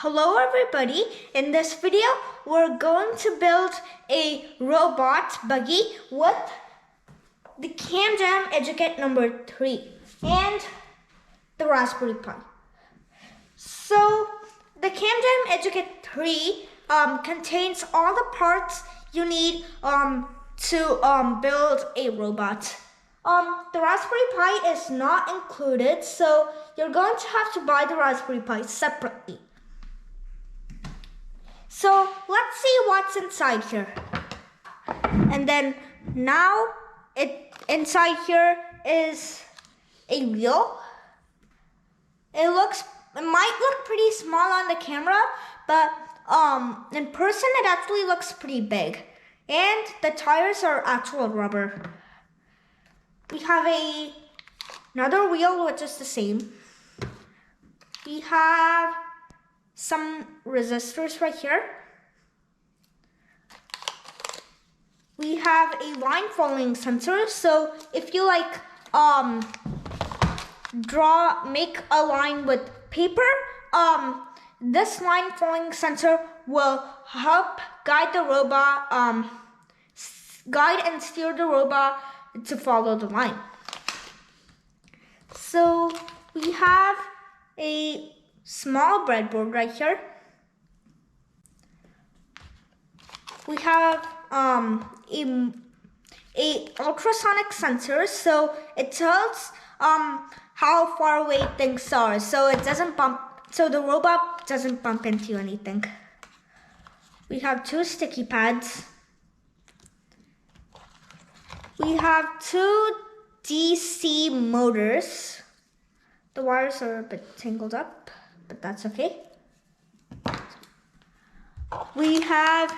Hello everybody, in this video we're going to build a robot buggy with the CamJam Edukit number 3 and the Raspberry Pi. So the CamJam Edukit 3 contains all the parts you need to build a robot. The Raspberry Pi is not included, so you're going to have to buy the Raspberry Pi separately. So let's see what's inside here. And then now inside here is a wheel. It might look pretty small on the camera, but in person it actually looks pretty big. And the tires are actual rubber. We have another wheel which is the same. We have some resistors right here. We have a line following sensor, so if you make a line with paper, this line following sensor will help guide the robot, guide and steer the robot to follow the line. So we have a small breadboard right here. We have a ultrasonic sensor, so it tells how far away things are, so the robot doesn't bump into anything. We have 2 sticky pads. We have 2 DC motors. The wires are a bit tangled up, but that's okay. We have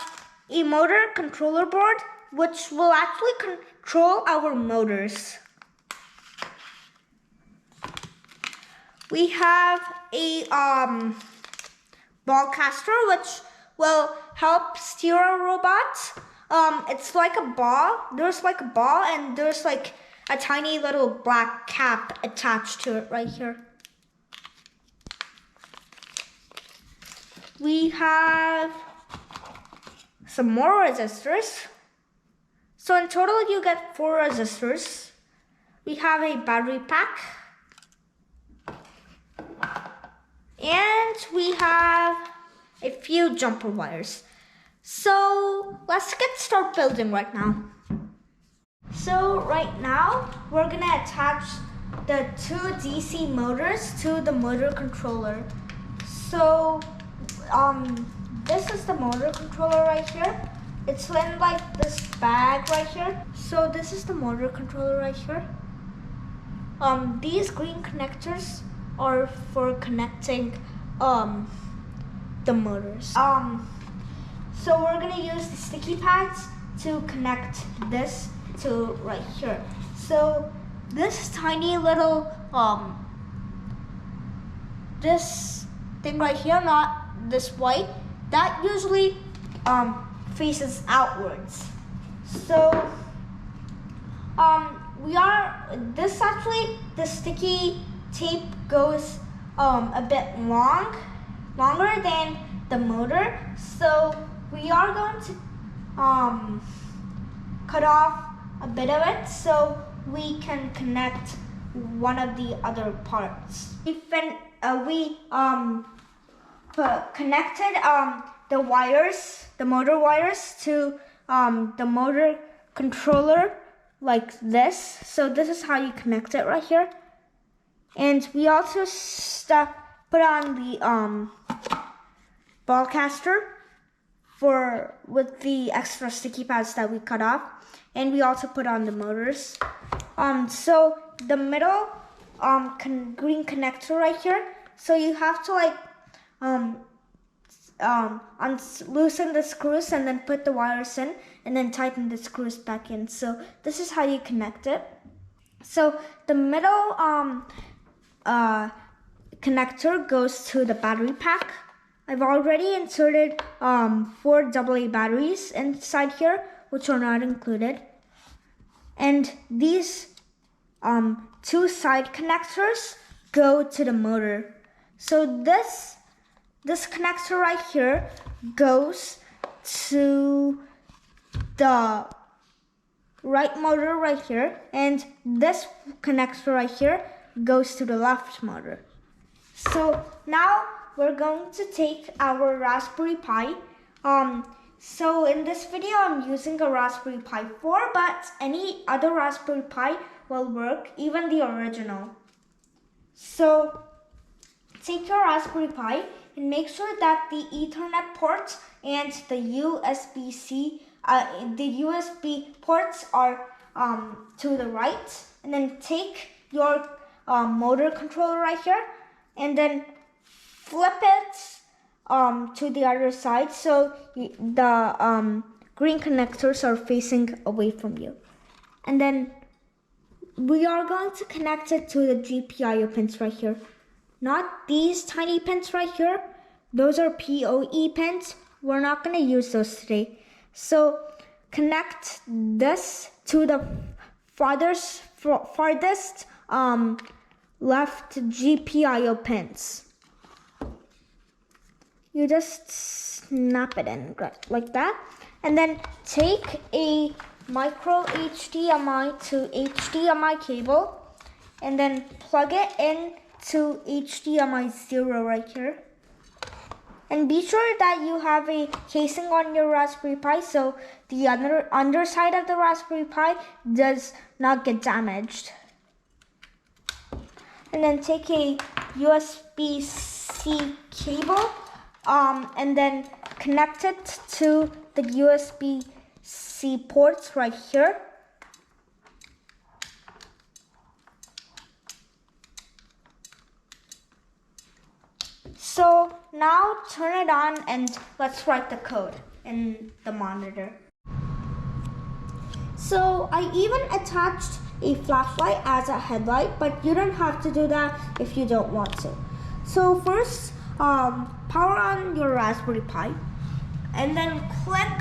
a motor controller board, which will actually control our motors. We have a ball caster, which will help steer our robot. It's like a ball. There's like a ball, and there's like a tiny little black cap attached to it right here. We have some more resistors. So in total you get 4 resistors. We have a battery pack. And we have a few jumper wires. So let's start building right now. So right now we're gonna attach the 2 DC motors to the motor controller. So this is the motor controller right here. It's in like this bag right here. So this is the motor controller right here. These green connectors are for connecting the motors. So we're gonna use the sticky pads to connect this to right here. So this tiny little this thing right here, not this white, that usually faces outwards. So the sticky tape goes a bit longer than the motor, so we are going to cut off a bit of it so we can connect one of the other parts. We connected the wires, the motor wires, to the motor controller like this. So this is how you connect it right here. And we also put on the ball caster with the extra sticky pads that we cut off, and we also put on the motors. So the middle green connector right here. So you have to loosen the screws and then put the wires in, and then tighten the screws back in. So this is how you connect it. So the middle connector goes to the battery pack. I've already inserted 4 AA batteries inside here, which are not included. And these 2 side connectors go to the motor. So this this connector right here goes to the right motor right here, and this connector right here goes to the left motor. So now we're going to take our Raspberry Pi. So in this video I'm using a Raspberry Pi 4, but any other Raspberry Pi will work, even the original. So take your Raspberry Pi and make sure that the Ethernet ports and the USB-C, the USB ports are to the right, and then take your motor controller right here and then flip it to the other side so the green connectors are facing away from you. And then we are going to connect it to the GPIO pins right here. Not these tiny pins right here. Those are PoE pins. We're not going to use those today. So connect this to the farthest left GPIO pins. You just snap it in like that, and then take a micro HDMI to HDMI cable and then plug it in to HDMI 0 right here. And be sure that you have a casing on your Raspberry Pi so the underside of the Raspberry Pi does not get damaged. And then take a USB-C cable and then connect it to the USB-C ports right here. So now turn it on and let's write the code in the monitor. So I even attached a flashlight as a headlight, but you don't have to do that if you don't want to. So first, power on your Raspberry Pi and then click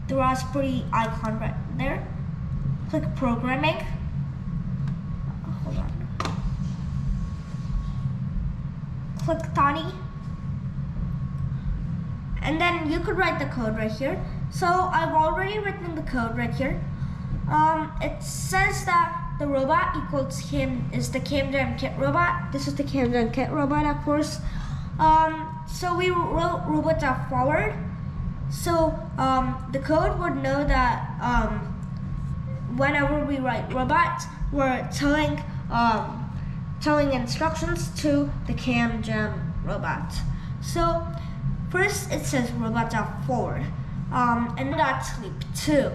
the Raspberry icon right there. Click programming. Hold on. Click Tani. And then you could write the code right here. So I've already written the code right here. It says that the robot equals is the CamJamKitRobot. This is the CamJamKitRobot, of course. So we wrote robot.forward. So the code would know that whenever we write robot, we're telling instructions to the CamJam robot. So first it says robot.forward and .sleep too.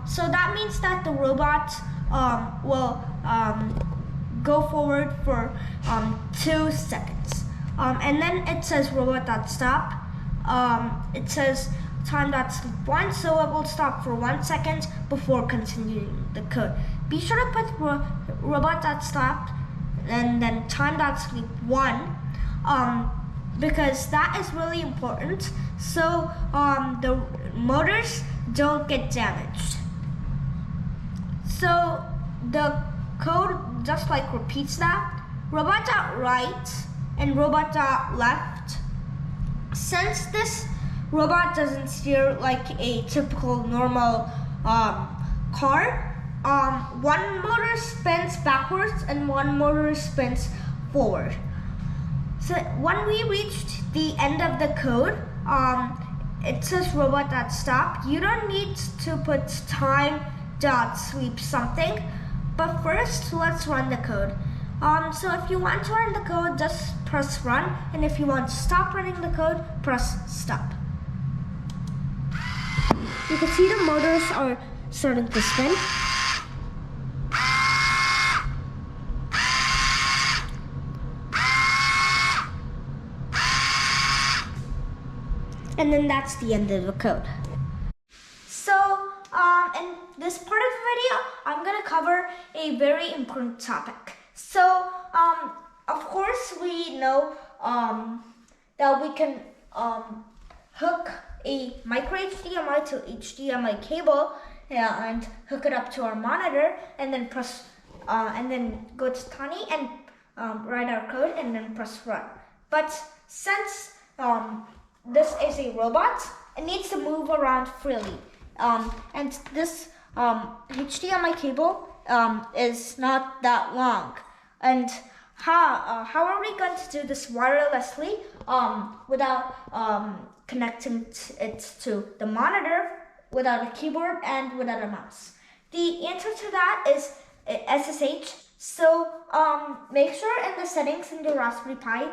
So that means that the robot will go forward for 2 seconds. And then it says robot.stop. It says time.sleep 1, so it will stop for 1 second before continuing the code. Be sure to put robot.stop and then time.sleep 1 because that is really important so the motors don't get damaged. So the code just like repeats that. Robot.right and robot.left. Since this robot doesn't steer like a typical normal car, one motor spins backwards and one motor spins forward. So when we reached the end of the code, it says robot.stop. You don't need to put time.sleep something, but first let's run the code. So if you want to run the code, just press run, and if you want to stop running the code, press stop. You can see the motors are starting to spin. And then that's the end of the code. So in this part of the video, I'm going to cover a very important topic. So of course we know that we can hook a micro HDMI to HDMI cable and hook it up to our monitor, and then press and then go to Tani and write our code and then press run. But since this is a robot, it needs to move around freely. And this HDMI cable is not that long. And how are we going to do this wirelessly without connecting it to the monitor, without a keyboard, and without a mouse? The answer to that is SSH. So make sure in the settings in your Raspberry Pi,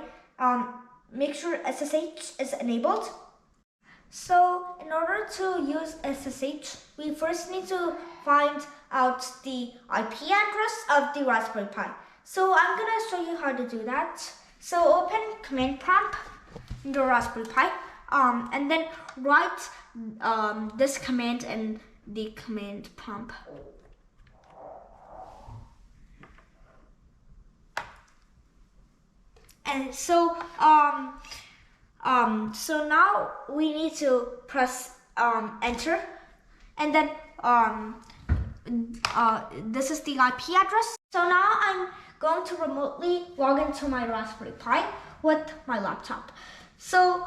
make sure SSH is enabled. So in order to use SSH, we first need to find out the IP address of the Raspberry Pi. So I'm going to show you how to do that. So open command prompt in your Raspberry Pi, and then write this command in the command prompt. And so so now we need to press enter, and then this is the IP address. So now I'm going to remotely log into my Raspberry Pi with my laptop. So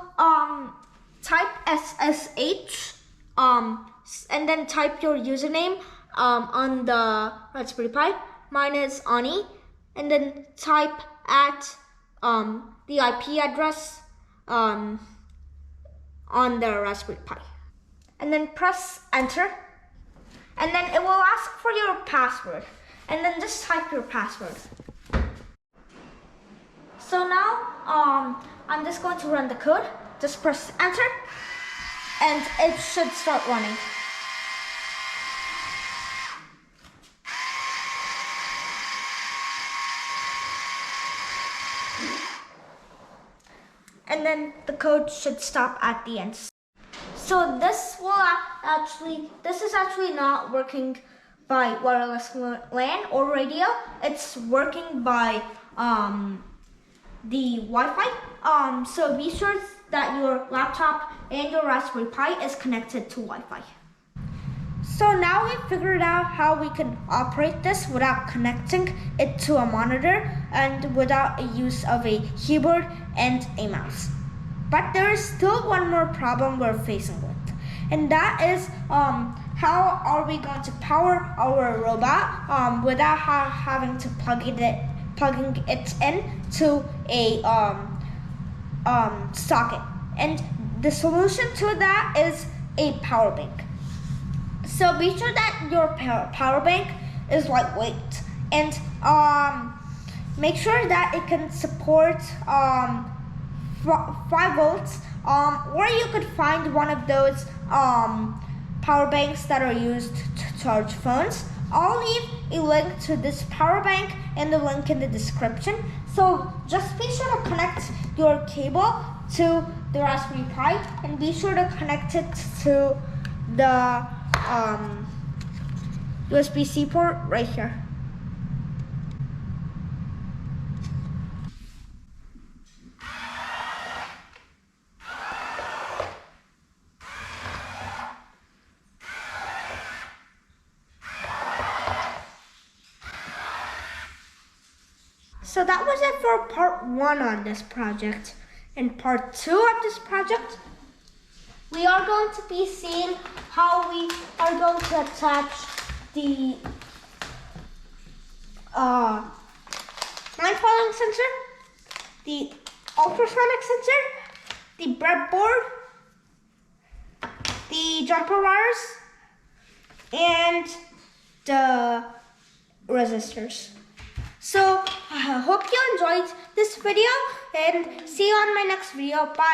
type SSH and then type your username on the Raspberry Pi. Mine is Ani, and then type at the IP address on the Raspberry Pi, and then press enter, and then it will ask for your password, and then just type your password. So now I'm just going to run the code. Just press enter, and it should start running. And then the code should stop at the end. So this is actually not working by wireless LAN or radio. It's working by the Wi-Fi. So be sure that your laptop and your Raspberry Pi is connected to Wi-Fi. So now we've figured out how we can operate this without connecting it to a monitor and without a use of a keyboard and a mouse. But there is still one more problem we're facing with, and that is how are we going to power our robot without having to plugging it in to a socket. And the solution to that is a power bank. So be sure that your power bank is lightweight, and make sure that it can support 5 volts, or you could find one of those power banks that are used to charge phones. I'll leave a link to this power bank and the link in the description. So just be sure to connect your cable to the Raspberry Pi, and be sure to connect it to the USB-C port right here. So that was it for part 1 on this project. In part 2 of this project, we are going to be seeing how we are going to attach the line following sensor, the ultrasonic sensor, the breadboard, the jumper wires, and the resistors. So I hope you enjoyed this video, and see you on my next video. Bye.